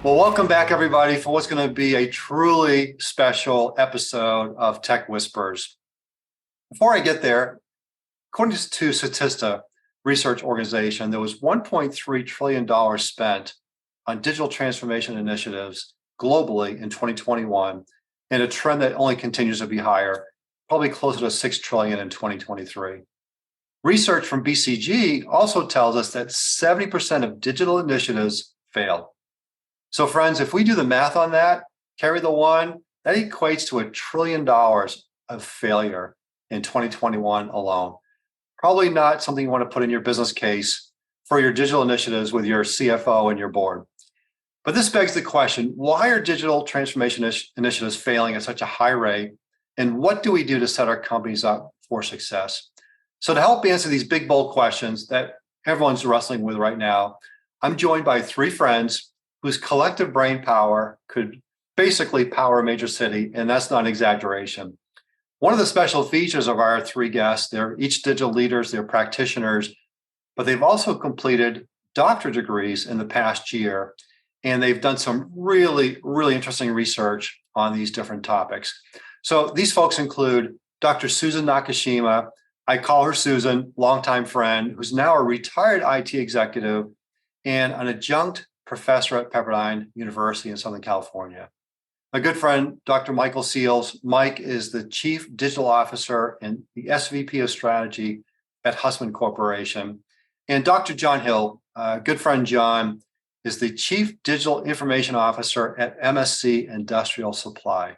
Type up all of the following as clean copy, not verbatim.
Well, welcome back, everybody, for what's going to be a truly special episode of Tech Whispers. Before I get there, according to Statista research organization, there was $1.3 trillion spent on digital transformation initiatives globally in 2021, and a trend that only continues to be higher, probably closer to $6 trillion in 2023. Research from BCG also tells us that 70% of digital initiatives fail. So friends, if we do the math on that, carry the one, that equates to $1 trillion of failure in 2021 alone. Probably not something you want to put in your business case for your digital initiatives with your CFO and your board. But this begs the question, why are digital transformation initiatives failing at such a high rate? And what do we do to set our companies up for success? So to help answer these big, bold questions that everyone's wrestling with right now, I'm joined by three friends whose collective brain power could basically power a major city, and that's not an exaggeration. One of the special features of our three guests, they're each digital leaders, they're practitioners, but they've also completed doctorate degrees in the past year, and they've done some really, really interesting research on these different topics. So these folks include Dr. Susan Nakashima. I call her Susan, longtime friend, who's now a retired IT executive and an adjunct professor at Pepperdine University in Southern California. My good friend, Dr. Michael Seals. Mike is the Chief Digital Officer and the SVP of Strategy at Hussmann Corporation. And Dr. John Hill, good friend John, is the Chief Digital Information Officer at MSC Industrial Supply.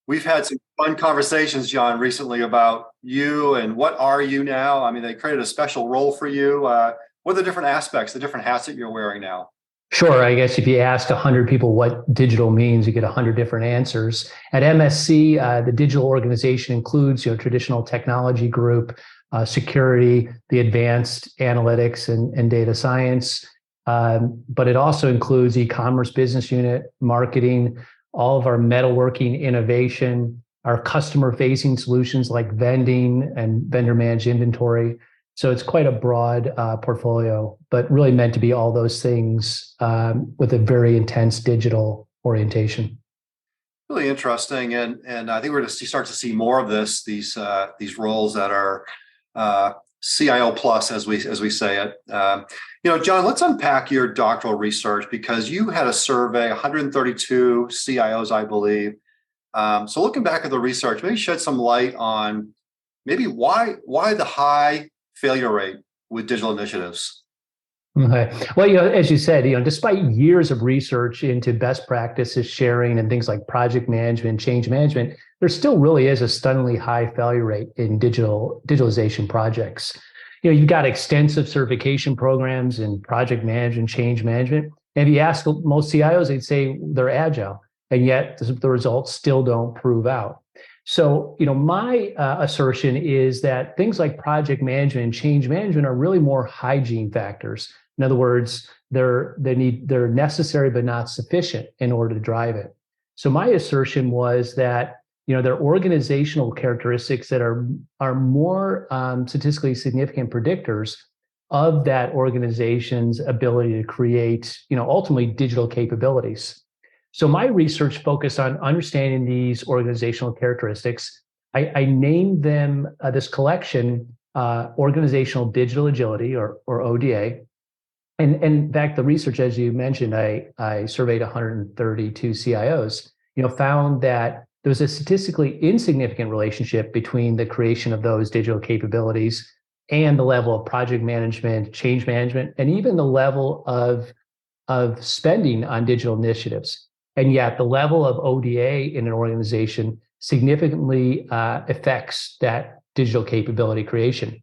We've had some fun conversations, John, recently about you and what are you now? I mean, they created a special role for you. What are the different aspects, the different hats that you're wearing now? Sure. I guess if you ask 100 people what digital means, you get 100 different answers. At MSC, the digital organization includes, traditional technology group, security, the advanced analytics and data science. But it also includes e-commerce business unit, marketing, all of our metalworking innovation, our customer-facing solutions like vending and vendor-managed inventory. So it's quite a broad portfolio, but really meant to be all those things with a very intense digital orientation. Really interesting, and I think we're going to start to see more of this. These roles that are CIO plus, as we say it. John, let's unpack your doctoral research because you had a survey, 132 CIOs, I believe. So looking back at the research, maybe shed some light on maybe why the high failure rate with digital initiatives. Okay. Well, as you said, despite years of research into best practices sharing and things like project management, change management, there still really is a stunningly high failure rate in digitalization projects. You've got extensive certification programs in project management, change management. And if you ask most CIOs, they'd say they're agile, and yet the results still don't prove out. So, my assertion is that things like project management and change management are really more hygiene factors. In other words, they're necessary but not sufficient in order to drive it. So my assertion was that there are organizational characteristics that are more statistically significant predictors of that organization's ability to create ultimately digital capabilities. So my research focused on understanding these organizational characteristics. I named them this collection, Organizational Digital Agility, or ODA. And in fact, the research, as you mentioned, I surveyed 132 CIOs, found that there was a statistically insignificant relationship between the creation of those digital capabilities and the level of project management, change management, and even the level of spending on digital initiatives. And yet the level of ODA in an organization significantly affects that digital capability creation.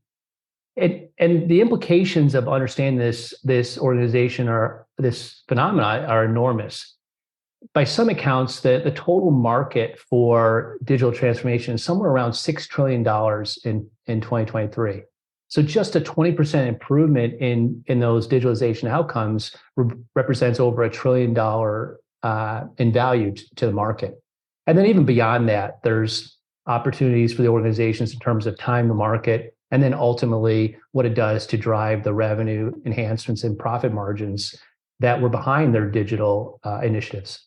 And the implications of understanding this organization or this phenomena are enormous. By some accounts, the total market for digital transformation is somewhere around $6 trillion in 2023. So just a 20% improvement in those digitalization outcomes represents over $1 trillion in value to the market. And then even beyond that, there's opportunities for the organizations in terms of time to market, and then ultimately what it does to drive the revenue enhancements and profit margins that were behind their digital initiatives.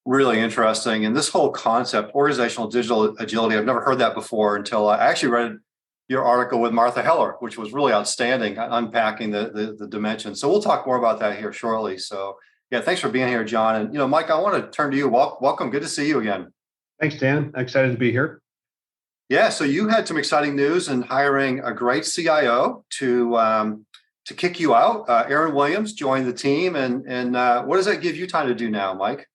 Really interesting. And this whole concept, organizational digital agility, I've never heard that before until I actually read your article with Martha Heller, which was really outstanding, unpacking the dimensions. So we'll talk more about that here shortly. So yeah, thanks for being here, John. And Mike, I want to turn to you. Welcome. Good to see you again. Thanks, Dan. Excited to be here. Yeah, so you had some exciting news in hiring a great CIO to kick you out. Aaron Williams joined the team, and what does that give you time to do now, Mike?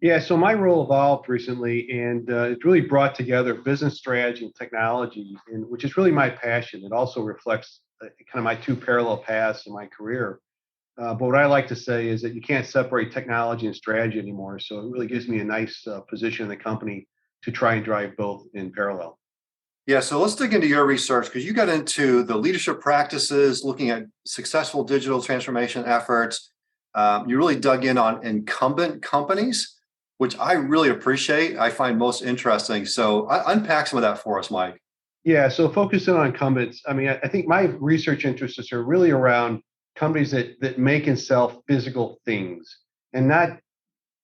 Yeah, so my role evolved recently, and it really brought together business strategy and technology, which is really my passion. It also reflects kind of my two parallel paths in my career. But what I like to say is that you can't separate technology and strategy anymore. So it really gives me a nice position in the company to try and drive both in parallel. Yeah, so let's dig into your research, because you got into the leadership practices, looking at successful digital transformation efforts. You really dug in on incumbent companies, which I really appreciate. I find most interesting. So unpack some of that for us, Mike. Yeah, so focusing on incumbents, I mean, I think my research interests are really around companies that make and sell physical things, and not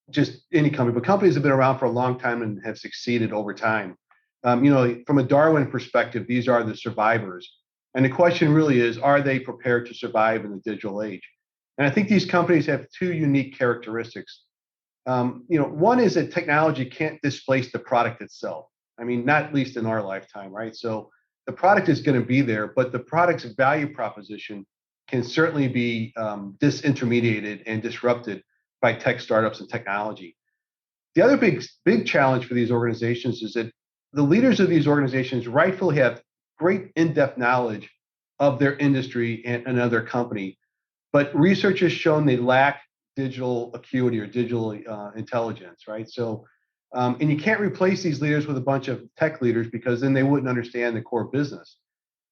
just any company, but companies that have been around for a long time and have succeeded over time. From a Darwin perspective, these are the survivors. And the question really is, are they prepared to survive in the digital age? And I think these companies have two unique characteristics. One is that technology can't displace the product itself. I mean, not least in our lifetime, right? So the product is going to be there, but the product's value proposition can certainly be disintermediated and disrupted by tech startups and technology. The other big challenge for these organizations is that the leaders of these organizations rightfully have great in-depth knowledge of their industry and another company, but research has shown they lack digital acuity or digital intelligence, right? So, and you can't replace these leaders with a bunch of tech leaders, because then they wouldn't understand the core business.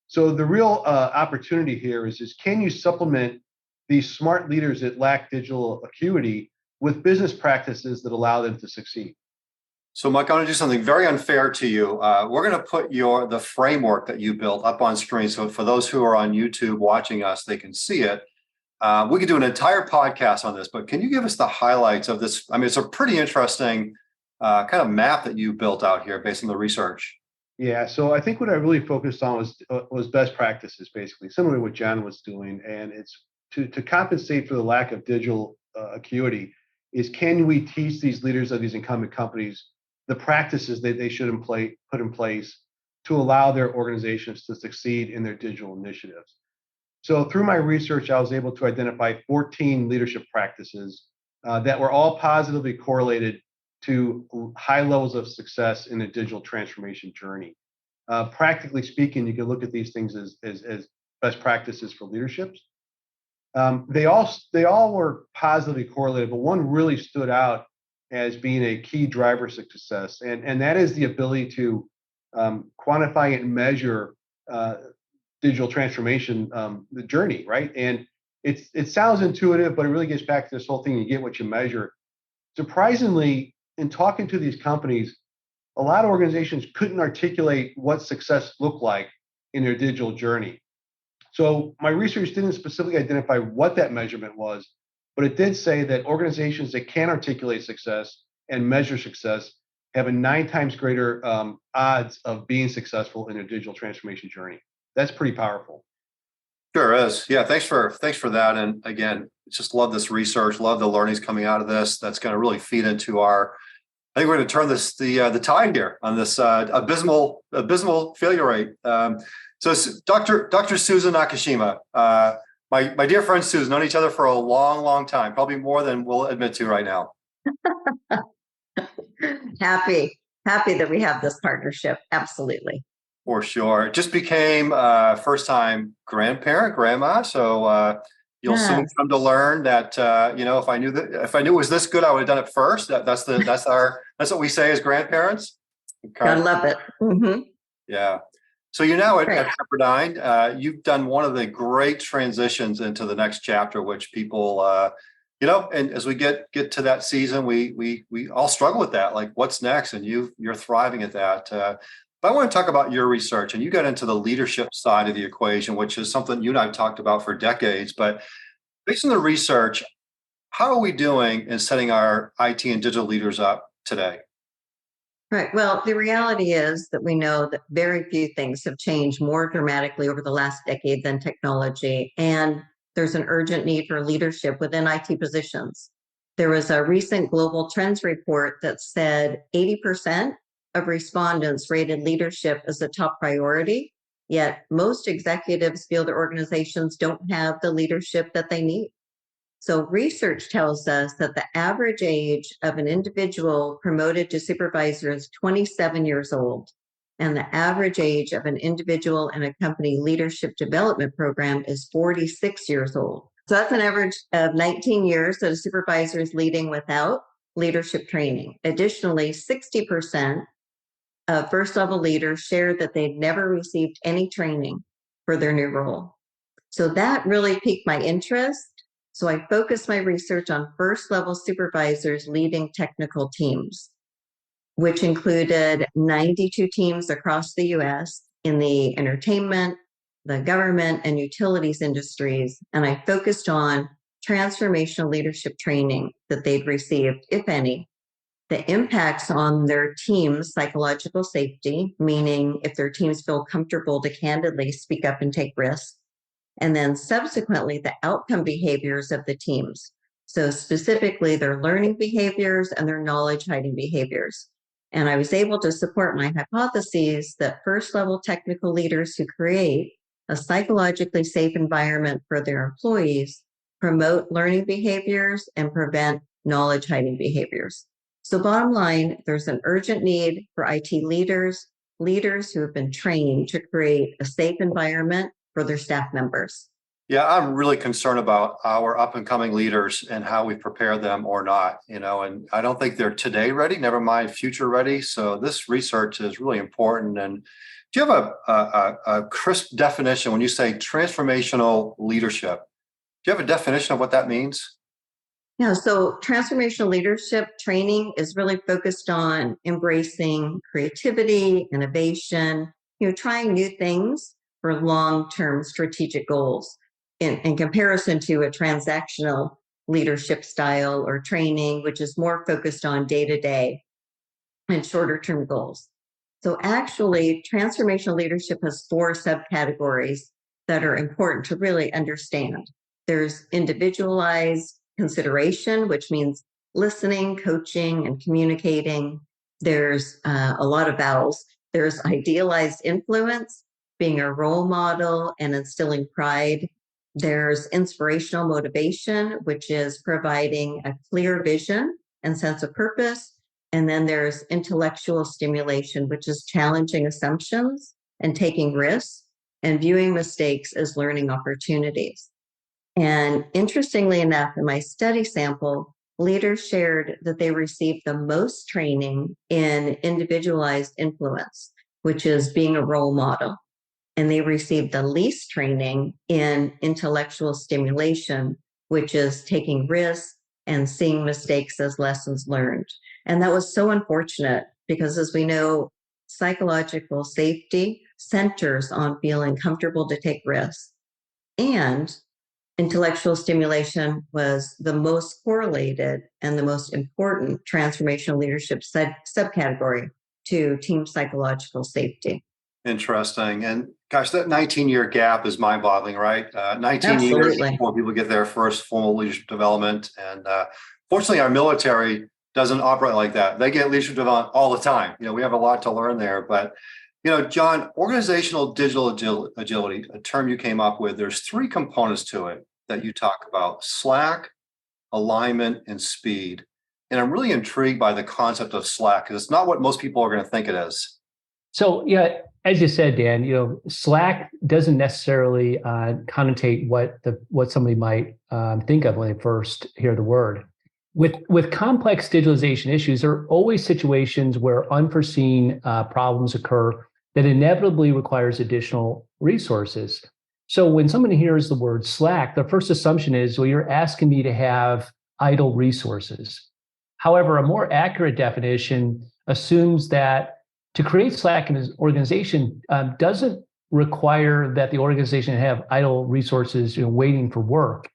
So the real opportunity here is can you supplement these smart leaders that lack digital acuity with business practices that allow them to succeed? So, Mike, I want to do something very unfair to you. We're going to put the framework that you built up on screen. So for those who are on YouTube watching us, they can see it. We could do an entire podcast on this, but can you give us the highlights of this? I mean, it's a pretty interesting kind of map that you built out here based on the research. Yeah, so I think what I really focused on was best practices, basically, similar to what John was doing. And it's to compensate for the lack of digital acuity is, can we teach these leaders of these incumbent companies the practices that they should put in place to allow their organizations to succeed in their digital initiatives? So through my research, I was able to identify 14 leadership practices that were all positively correlated to high levels of success in a digital transformation journey. Practically speaking, you can look at these things as best practices for leaderships. They all were positively correlated, but one really stood out as being a key driver of success, and that is the ability to quantify and measure digital transformation, the journey, right? And it sounds intuitive, but it really gets back to this whole thing: you get what you measure. Surprisingly, in talking to these companies, a lot of organizations couldn't articulate what success looked like in their digital journey. So my research didn't specifically identify what that measurement was, but it did say that organizations that can articulate success and measure success have a 9 times greater odds of being successful in their digital transformation journey. That's pretty powerful. Sure is. Yeah, thanks for that. And again, just love this research, love the learnings coming out of this. That's going to really feed into our. I think we're going to turn the tide here on this abysmal failure rate. So Dr. Susan Nakashima, my dear friend Susan, known each other for a long time, probably more than we'll admit to right now. Happy that we have this partnership. Absolutely. For sure. Just became first time grandma. So you'll soon come to learn that if I knew it was this good, I would have done it first. That's what we say as grandparents. Okay. I love it. Mm-hmm. Yeah. So you're now at Pepperdine. You've done one of the great transitions into the next chapter, which people, and as we get to that season, we all struggle with that. Like, what's next? And you're thriving at that. But I want to talk about your research, and you got into the leadership side of the equation, which is something you and I have talked about for decades. But based on the research, how are we doing in setting our IT and digital leaders up today? Right. Well, the reality is that we know that very few things have changed more dramatically over the last decade than technology. And there's an urgent need for leadership within IT positions. There was a recent global trends report that said 80% of respondents rated leadership as a top priority, yet most executives feel their organizations don't have the leadership that they need. So research tells us that the average age of an individual promoted to supervisor is 27 years old, and the average age of an individual in a company leadership development program is 46 years old. So that's an average of 19 years that a supervisor is leading without leadership training. Additionally, 60% of first level leaders shared that they'd never received any training for their new role. So that really piqued my interest. So I focused my research on first level supervisors leading technical teams, which included 92 teams across the US in the entertainment, the government, and utilities industries. And I focused on transformational leadership training that they'd received, if any, the impacts on their team's psychological safety, meaning if their teams feel comfortable to candidly speak up and take risks, and then subsequently the outcome behaviors of the teams. So specifically their learning behaviors and their knowledge hiding behaviors. And I was able to support my hypotheses that first level technical leaders who create a psychologically safe environment for their employees promote learning behaviors and prevent knowledge hiding behaviors. So bottom line, there's an urgent need for IT leaders who have been trained to create a safe environment for their staff members. Yeah, I'm really concerned about our up and coming leaders and how we prepare them or not, and I don't think they're today ready, never mind future ready. So this research is really important. And do you have a crisp definition when you say transformational leadership? Do you have a definition of what that means? Yeah, so transformational leadership training is really focused on embracing creativity, innovation, trying new things for long-term strategic goals in comparison to a transactional leadership style or training, which is more focused on day-to-day and shorter-term goals. So actually, transformational leadership has 4 subcategories that are important to really understand. There's individualized consideration, which means listening, coaching, and communicating. There's a lot of vowels. There's idealized influence, being a role model and instilling pride. There's inspirational motivation, which is providing a clear vision and sense of purpose. And then there's intellectual stimulation, which is challenging assumptions and taking risks and viewing mistakes as learning opportunities. And interestingly enough, in my study sample, leaders shared that they received the most training in individualized influence, which is being a role model. And they received the least training in intellectual stimulation, which is taking risks and seeing mistakes as lessons learned. And that was so unfortunate because, as we know, psychological safety centers on feeling comfortable to take risks. And intellectual stimulation was the most correlated and the most important transformational leadership subcategory to team psychological safety. Interesting. And gosh, that 19-year gap is mind-boggling, right? 19 years Absolutely. before people get their first formal leadership development. And fortunately, our military doesn't operate like that. They get leadership development all the time. We have a lot to learn there. But, John, organizational digital agility, a term you came up with, there's 3 components to it that you talk about: slack, alignment, and speed. And I'm really intrigued by the concept of slack because it's not what most people are going to think it is. So yeah, as you said, Dan, Slack doesn't necessarily connotate what somebody might think of when they first hear the word. With complex digitalization issues, there are always situations where unforeseen problems occur that inevitably requires additional resources. So when someone hears the word Slack, the first assumption is, well, you're asking me to have idle resources. However, a more accurate definition assumes that to create Slack in an organization doesn't require that the organization have idle resources, waiting for work.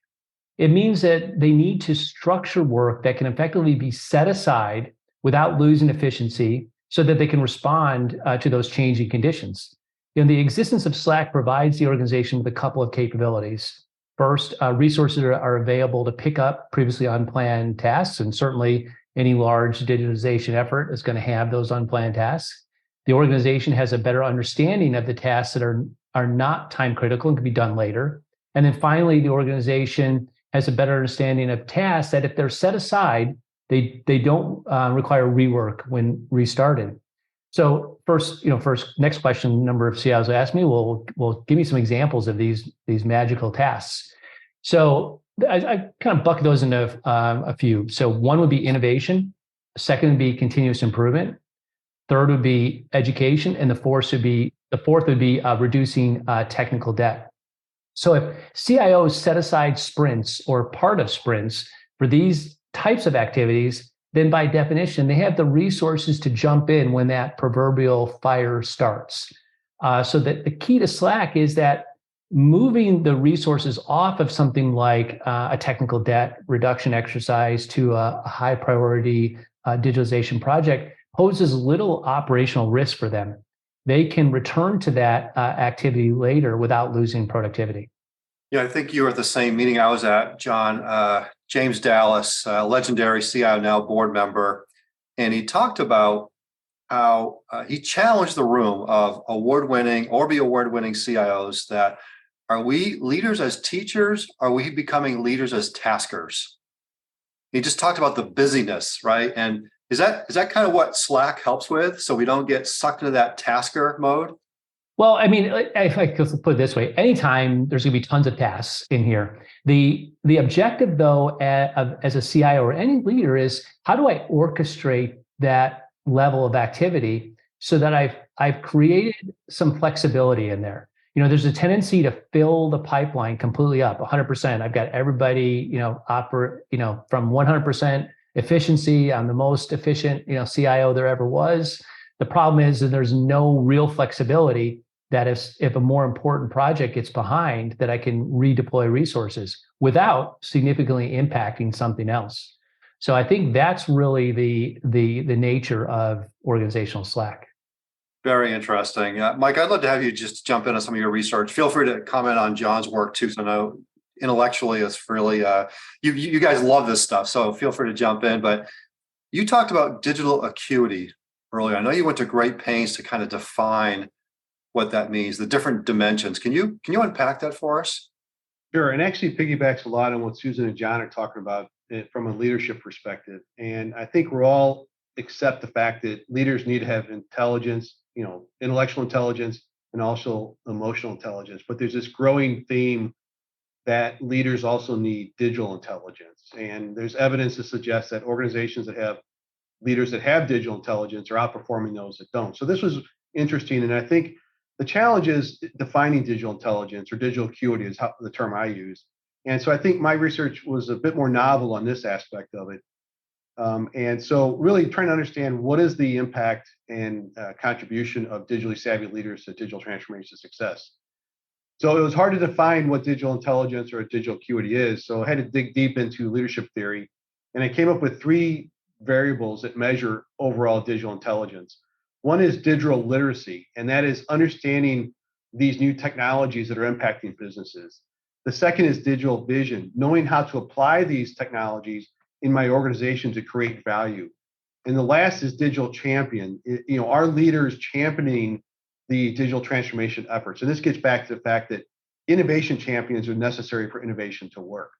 It means that they need to structure work that can effectively be set aside without losing efficiency so that they can respond to those changing conditions. The existence of Slack provides the organization with a couple of capabilities. First, resources are available to pick up previously unplanned tasks, and certainly any large digitalization effort is going to have those unplanned tasks. The organization has a better understanding of the tasks that are not time critical and can be done later. And then finally, the organization has a better understanding of tasks that if they're set aside, they don't require rework when restarted. So first, next question, a number of CIOs ask me, well, give me some examples of these magical tasks. So I kind of bucket those into a few. So one would be innovation. Second would be continuous improvement. Third would be education. And the fourth would be reducing technical debt. So if CIOs set aside sprints or part of sprints for these types of activities, then by definition, they have the resources to jump in when that proverbial fire starts. So that the key to Slack is that moving the resources off of something like a technical debt reduction exercise to a high priority digitalization project poses little operational risk for them. They can return to that activity later without losing productivity. Yeah, I think you were at the same meeting I was at, John. James Dallas, legendary CIO, now board member, and he talked about how he challenged the room of award-winning CIOs that are we leaders as teachers? Are we becoming leaders as taskers? He just talked about the busyness, right? And is that kind of what Slack helps with, so we don't get sucked into that tasker mode? Well, I mean, if I could put it this way, anytime there's going to be tons of tasks in here, the objective, though, as a CIO or any leader is how do I orchestrate that level of activity so that I've created some flexibility in there. There's a tendency to fill the pipeline completely up, 100%. I've got everybody, from 100% efficiency. I'm the most efficient, CIO there ever was. The problem is that there's no real flexibility that if a more important project gets behind, that I can redeploy resources without significantly impacting something else. So I think that's really the nature of organizational Slack. Very interesting. Mike, I'd love to have you just jump into some of your research. Feel free to comment on John's work too. So I know intellectually it's really, you guys love this stuff. So feel free to jump in. But you talked about digital acuity earlier. I know you went to great pains to kind of define what that means, the different dimensions. Can you unpack that for us? Sure. And actually piggybacks a lot on what Susan and John are talking about from a leadership perspective. And I think we're all accept the fact that leaders need to have intelligence, intellectual intelligence and also emotional intelligence. But there's this growing theme that leaders also need digital intelligence. And there's evidence to suggest that organizations that have leaders that have digital intelligence are outperforming those that don't. So this was interesting. And I think the challenge is defining digital intelligence, or digital acuity is the term I use. And so I think my research was a bit more novel on this aspect of it. And so really trying to understand what is the impact and contribution of digitally savvy leaders to digital transformation success. So it was hard to define what digital intelligence or digital acuity is. So I had to dig deep into leadership theory, and I came up with three variables that measure overall digital intelligence. One is digital literacy, and that is understanding these new technologies that are impacting businesses. The second is digital vision, knowing how to apply these technologies in my organization to create value. And the last is digital champion, our leaders championing the digital transformation efforts. And this gets back to the fact that innovation champions are necessary for innovation to work.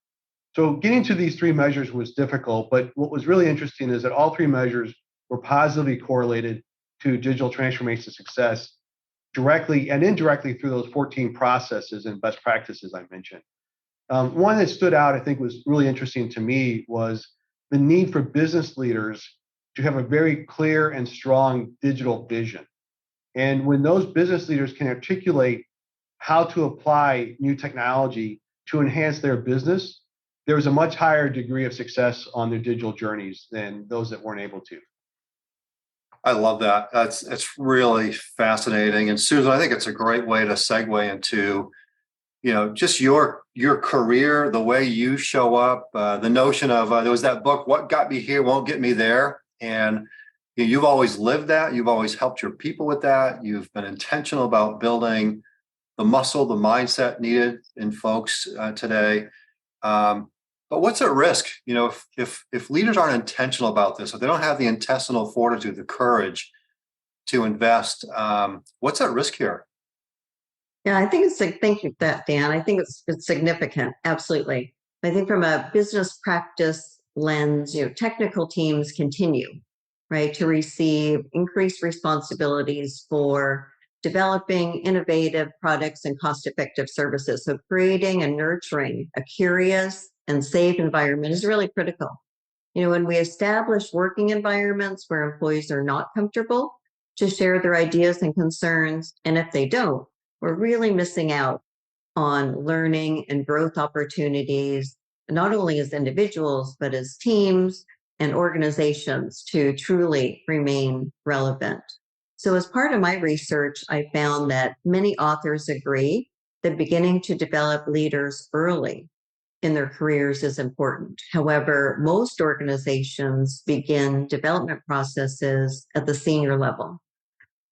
So getting to these three measures was difficult, but what was really interesting is that all three measures were positively correlated to digital transformation success directly and indirectly through those 14 processes and best practices I mentioned. One that stood out, I think, was really interesting to me was the need for business leaders to have a very clear and strong digital vision. And when those business leaders can articulate how to apply new technology to enhance their business, there was a much higher degree of success on their digital journeys than those that weren't able to. I love that. It's really fascinating. And Susan, I think it's a great way to segue into, just your career, the way you show up, the notion of there was that book, What Got Me Here Won't Get Me There. And you've always lived that. You've always helped your people with that. You've been intentional about building the muscle, the mindset needed in folks today. But what's at risk? If leaders aren't intentional about this, if they don't have the intestinal fortitude, the courage to invest, what's at risk here? Yeah, I think thank you for that, Dan. I think it's significant. Absolutely. I think from a business practice lens, technical teams continue, right, to receive increased responsibilities for developing innovative products and cost-effective services. So creating and nurturing a curious and safe environment is really critical. When we establish working environments where employees are not comfortable to share their ideas and concerns, and if they don't, we're really missing out on learning and growth opportunities, not only as individuals, but as teams and organizations to truly remain relevant. So as part of my research, I found that many authors agree that beginning to develop leaders early in their careers is important. However, most organizations begin development processes at the senior level.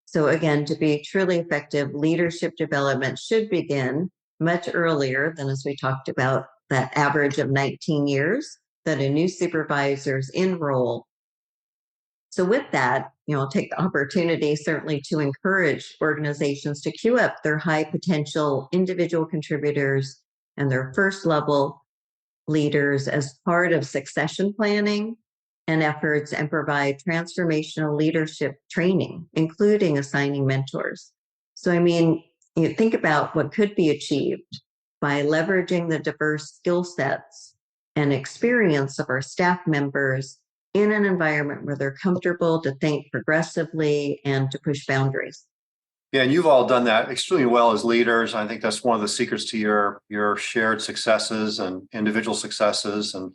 So again, to be truly effective, leadership development should begin much earlier than, as we talked about, that average of 19 years that a new supervisor is in role. So with that, I'll take the opportunity certainly to encourage organizations to queue up their high potential individual contributors and their first level leaders as part of succession planning and efforts, and provide transformational leadership training, including assigning mentors. So, you think about what could be achieved by leveraging the diverse skill sets and experience of our staff members in an environment where they're comfortable to think progressively and to push boundaries. Yeah, and you've all done that extremely well as leaders. I think that's one of the secrets to your shared successes and individual successes. And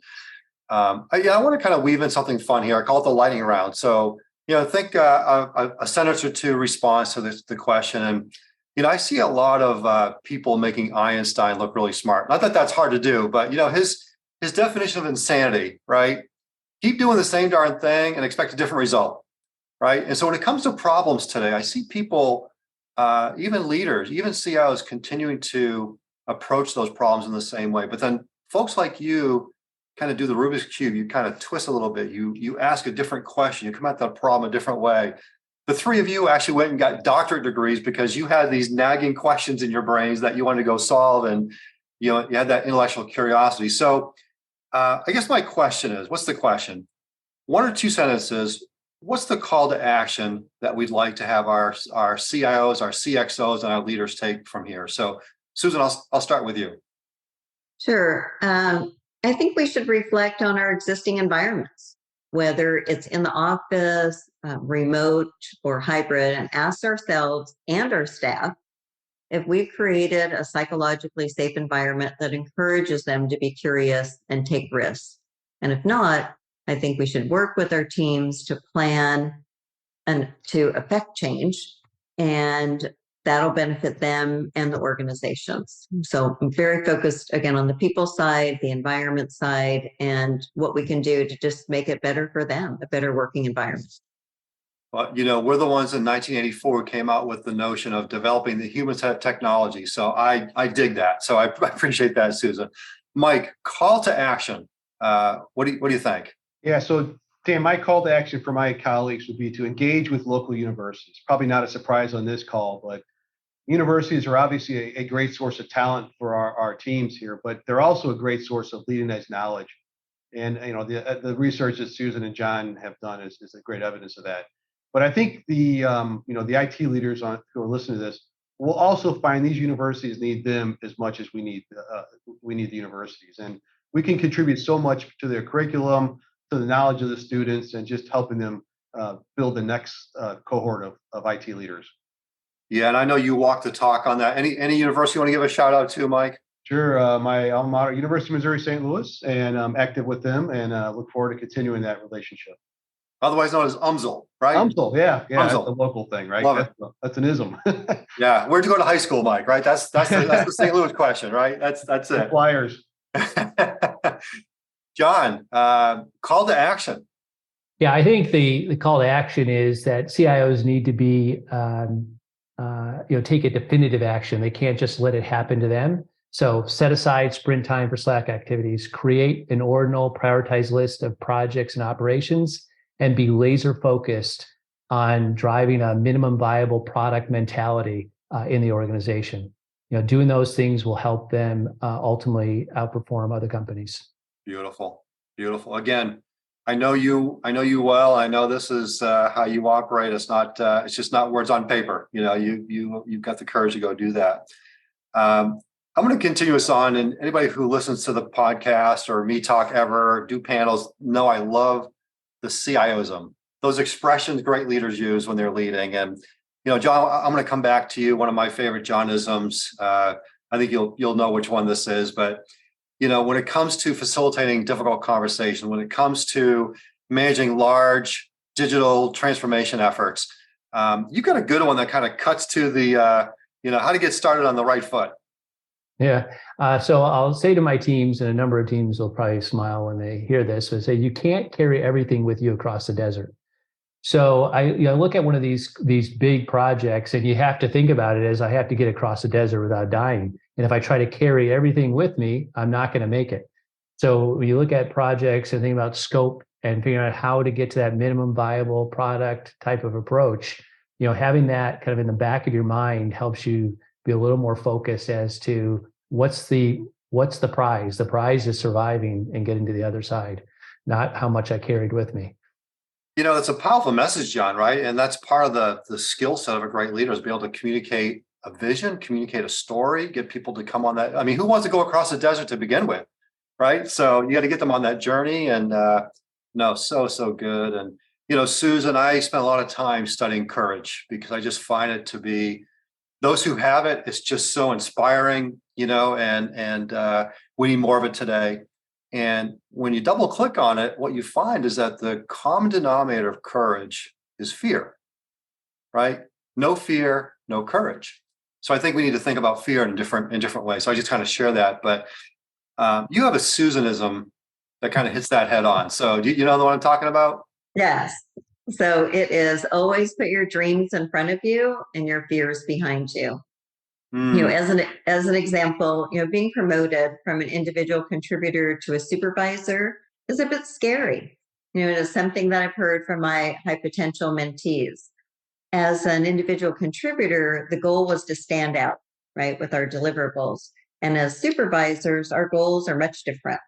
I want to kind of weave in something fun here. I call it the lightning round. So, think a sentence or two response to the question. And, I see a lot of people making Einstein look really smart. Not that that's hard to do, but, his definition of insanity, right? Keep doing the same darn thing and expect a different result, right? And so when it comes to problems today, I see people, even leaders, even CIOs continuing to approach those problems in the same way. But then folks like you kind of do the Rubik's Cube. You kind of twist a little bit. You ask a different question. You come at the problem a different way. The three of you actually went and got doctorate degrees because you had these nagging questions in your brains that you wanted to go solve, and you had that intellectual curiosity. So I guess my question is, what's the question? One or two sentences. What's the call to action that we'd like to have our CIOs, our CXOs, and our leaders take from here? So, Susan, I'll start with you. Sure. I think we should reflect on our existing environments, whether it's in the office, remote, or hybrid, and ask ourselves and our staff if we've created a psychologically safe environment that encourages them to be curious and take risks. And if not, I think we should work with our teams to plan and to affect change, and that'll benefit them and the organizations. So I'm very focused, again, on the people side, the environment side, and what we can do to just make it better for them, a better working environment. Well, we're the ones in 1984 who came out with the notion of developing the human side of technology. So I dig that. So I appreciate that, Susan. Mike, call to action. What do you think? Yeah, so Dan, my call to action for my colleagues would be to engage with local universities. Probably not a surprise on this call, but universities are obviously a great source of talent for our teams here, but they're also a great source of leading edge knowledge. And the research that Susan and John have done is a great evidence of that. But I think the IT leaders who are listening to this will also find these universities need them as much as we need the universities, and we can contribute so much to their curriculum, to the knowledge of the students, and just helping them build the next cohort of IT leaders. Yeah, and I know you walk the talk on that. Any university you want to give a shout out to, Mike? Sure. My alma mater, University of Missouri St. Louis, and I'm active with them, and look forward to continuing that relationship. otherwise known as UMSL, right? UMSL, yeah, that's a UMSL. local thing, right? Love it. That's an ism. Yeah. Where'd you go to high school, Mike? Right. That's the St. Louis question, right? That's it. Flyers. John, call to action. Yeah, I think the call to action is that CIOs need to be, take a definitive action. They can't just let it happen to them. So set aside sprint time for Slack activities, create an ordinal prioritized list of projects and operations, and be laser focused on driving a minimum viable product mentality in the organization. Doing those things will help them ultimately outperform other companies. Beautiful. Beautiful. Again, I know you well. I know this is how you operate. It's just not words on paper. You've got the courage to go do that. I'm going to continue us on, and anybody who listens to the podcast or me talk ever, do panels, know I love the CIOism. Those expressions great leaders use when they're leading. And, John, I'm going to come back to you. One of my favorite Johnisms. I think you'll know which one this is, but when it comes to facilitating difficult conversation, when it comes to managing large digital transformation efforts, you've got a good one that kind of cuts to the, how to get started on the right foot. Yeah. So I'll say to my teams, and a number of teams will probably smile when they hear this, but say you can't carry everything with you across the desert. So I look at one of these big projects, and you have to think about it as I have to get across the desert without dying. And if I try to carry everything with me, I'm not going to make it. So when you look at projects and think about scope and figuring out how to get to that minimum viable product type of approach, having that kind of in the back of your mind helps you be a little more focused as to what's the prize. The prize is surviving and getting to the other side, not how much I carried with me. It's a powerful message, John, right? And that's part of the skill set of a great leader, is be able to communicate a vision, communicate a story, get people to come on that. I mean, who wants to go across the desert to begin with, right? So you got to get them on that journey. And so good. And, Susan, I spent a lot of time studying courage because I just find it to be, those who have it, it's just so inspiring, and we need more of it today. And when you double click on it, what you find is that the common denominator of courage is fear, right? No fear, no courage. So I think we need to think about fear in different ways. So I just kind of share that. But you have a Susanism that kind of hits that head on. So do you know what I'm talking about? Yes. So it is always put your dreams in front of you and your fears behind you. As an example, being promoted from an individual contributor to a supervisor is a bit scary. It is something that I've heard from my high potential mentees. As an individual contributor, the goal was to stand out, right, with our deliverables. And as supervisors, our goals are much different.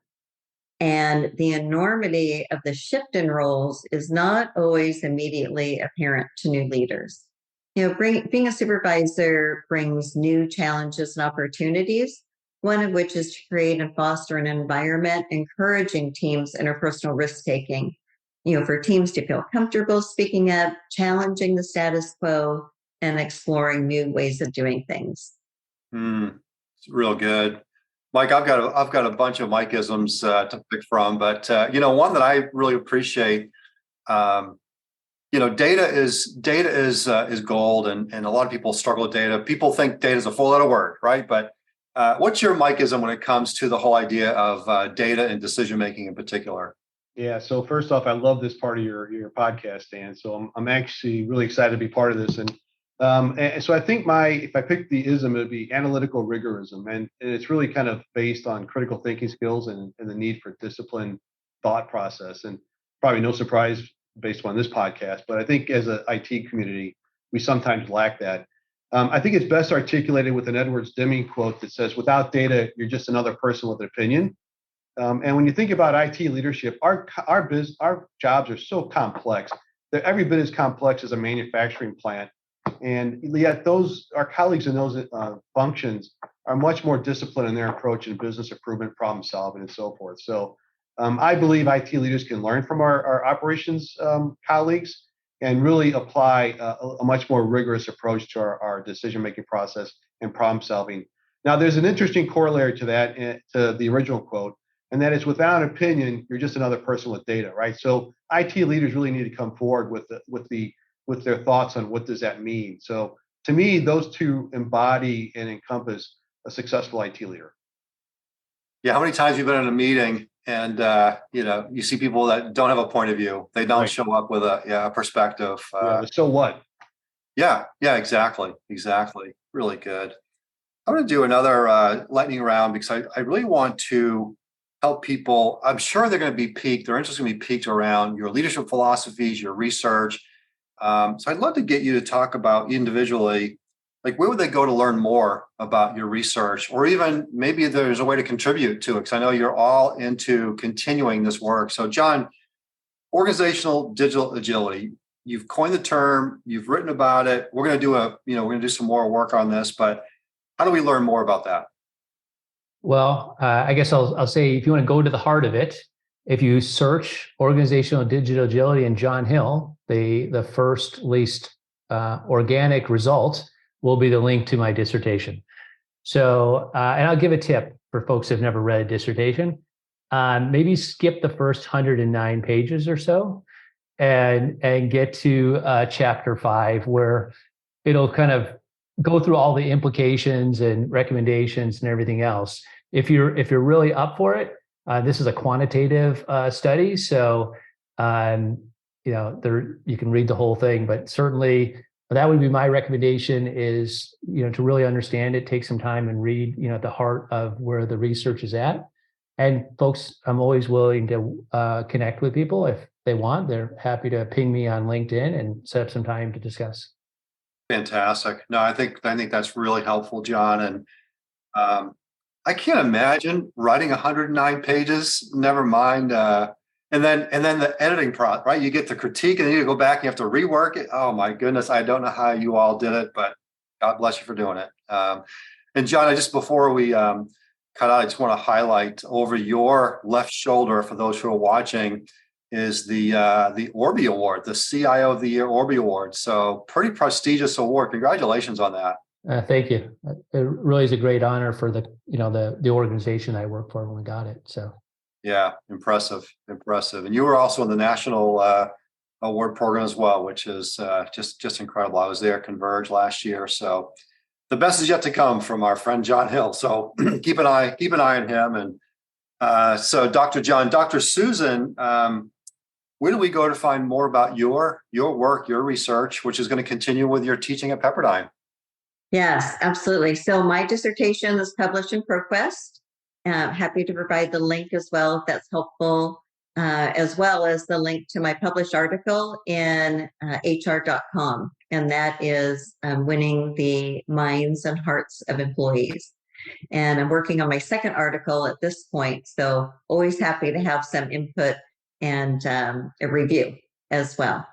And the enormity of the shift in roles is not always immediately apparent to new leaders. Being a supervisor brings new challenges and opportunities, one of which is to create and foster an environment encouraging teams' interpersonal risk-taking, for teams to feel comfortable speaking up, challenging the status quo, and exploring new ways of doing things. It's real good. Mike, I've got a bunch of Mike-isms to pick from, but one that I really appreciate. Data is gold, and a lot of people struggle with data. People think data is a four-letter word, right? But what's your Mike-ism when it comes to the whole idea of data and decision making in particular? Yeah. So first off, I love this part of your podcast, Dan. So I'm actually really excited to be part of this. And so I think if I pick the ism, it'd be analytical rigorism, and it's really kind of based on critical thinking skills and the need for disciplined thought process. And probably no surprise based on this podcast, but I think as an IT community, we sometimes lack that. I think it's best articulated with an Edwards Deming quote that says, "Without data, you're just another person with an opinion." And when you think about IT leadership, our jobs are so complex. They're every bit as complex as a manufacturing plant. And yet our colleagues in those functions are much more disciplined in their approach in business improvement, problem solving, and so forth. So I believe IT leaders can learn from our operations colleagues and really apply a much more rigorous approach to our decision-making process and problem solving. Now, there's an interesting corollary to that, to the original quote, and that is without an opinion, you're just another person with data, right? So IT leaders really need to come forward with their thoughts on what does that mean. So to me, those two embody and encompass a successful IT leader. Yeah, how many times you've been in a meeting and you see people that don't have a point of view. They don't Right. show up with a perspective. So what? Yeah, exactly. Really good. I'm going to do another lightning round because I really want to help people. I'm sure they're going to be piqued. Their interest is going to be piqued around your leadership philosophies, your research. So I'd love to get you to talk about individually, like where would they go to learn more about your research, or even maybe there's a way to contribute to it, because I know you're all into continuing this work. So John, organizational digital agility, you've coined the term, you've written about it. We're going to do some more work on this, but how do we learn more about that? Well, I guess I'll say, if you want to go to the heart of it, if you search organizational digital agility and John Hill, the first least organic result will be the link to my dissertation. So, and I'll give a tip for folks who've never read a dissertation. Maybe skip the first 109 pages or so and get to chapter 5, where it'll kind of go through all the implications and recommendations and everything else. If you're really up for it, this is a quantitative study, so there you can read the whole thing. But certainly, that would be my recommendation: is to really understand it, take some time and read at the heart of where the research is at. And folks, I'm always willing to connect with people if they want. They're happy to ping me on LinkedIn and set up some time to discuss. Fantastic. No, I think that's really helpful, John. And I can't imagine writing 109 pages. Never mind. And then the editing process, right? You get the critique, and then you go back and you have to rework it. Oh my goodness, I don't know how you all did it, but God bless you for doing it. And John, before we cut out, I just want to highlight over your left shoulder, for those who are watching, is the Orby Award, the CIO of the Year Orby Award. So pretty prestigious award. Congratulations on that. Thank you. It really is a great honor for the organization I work for when we got it. So. Yeah, impressive. And you were also in the national award program as well, which is just incredible. I was there at Converge last year, so the best is yet to come from our friend John Hill. So keep an eye on him. And so Dr. John, Dr. Susan, where do we go to find more about your work, your research, which is going to continue with your teaching at Pepperdine? Yes, absolutely. So my dissertation is published in ProQuest. Happy to provide the link as well if that's helpful, as well as the link to my published article in HR.com. And that is winning the minds and hearts of employees. And I'm working on my second article at this point. So always happy to have some input and a review as well.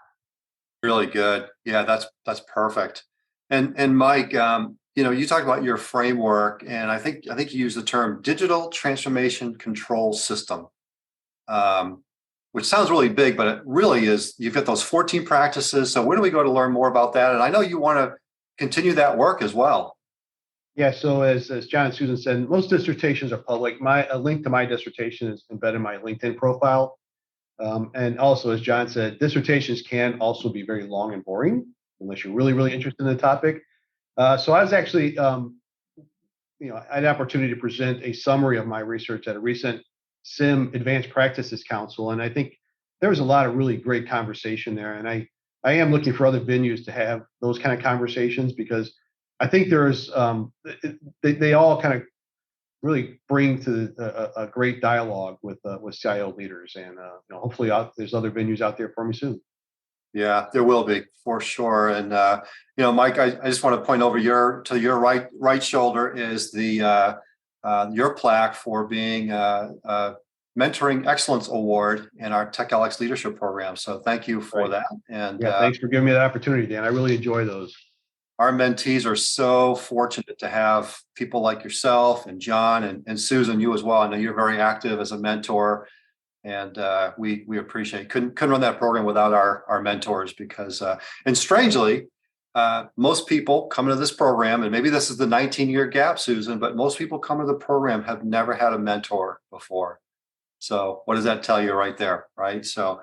Really good. Yeah, that's perfect. And Mike, you talked about your framework, and I think you used the term digital transformation control system, which sounds really big, but it really is. You've got those 14 practices. So where do we go to learn more about that? And I know you want to continue that work as well. Yeah. So as John and Susan said, most dissertations are public. A link to my dissertation is embedded in my LinkedIn profile. And also, as John said, dissertations can also be very long and boring unless you're really, really interested in the topic. So I was actually, I had the opportunity to present a summary of my research at a recent SIM Advanced Practices Council. And I think there was a lot of really great conversation there. And I am looking for other venues to have those kind of conversations, because I think there's, they all kind of really bring to a great dialogue with CIO leaders. And hopefully there's other venues out there for me soon. Yeah, there will be, for sure. And Mike, I just want to point over to your right shoulder is the your plaque for being Mentoring Excellence Award in our TechLX Leadership Program. So thank you for that. And thanks for giving me that opportunity, Dan. I really enjoy those. Our mentees are so fortunate to have people like yourself and John and Susan, you as well. I know you're very active as a mentor. And we appreciate couldn't run that program without our mentors, because and strangely, most people come into this program, and maybe this is the 19-year gap, Susan, but most people come to the program have never had a mentor before. So what does that tell you right there, right? So,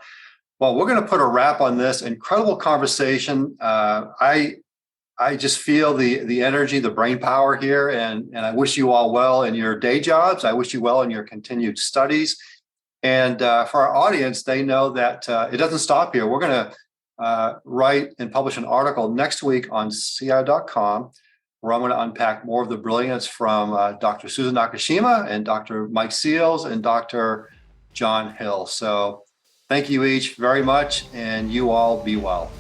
well, we're going to put a wrap on this incredible conversation. I just feel the energy, the brain power here, and I wish you all well in your day jobs. I wish you well in your continued studies. And for our audience, they know that it doesn't stop here. We're going to write and publish an article next week on CI.com, where I'm going to unpack more of the brilliance from Dr. Susan Nakashima and Dr. Mike Seals and Dr. John Hill. So thank you each very much, and you all be well.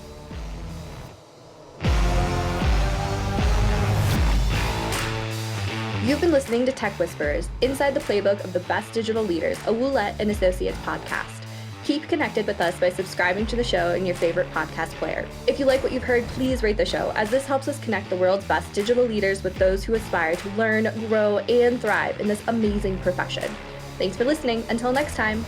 You've been listening to Tech Whisperers, inside the playbook of the best digital leaders, a Woolette and Associates podcast. Keep connected with us by subscribing to the show in your favorite podcast player. If you like what you've heard, please rate the show, as this helps us connect the world's best digital leaders with those who aspire to learn, grow, and thrive in this amazing profession. Thanks for listening. Until next time.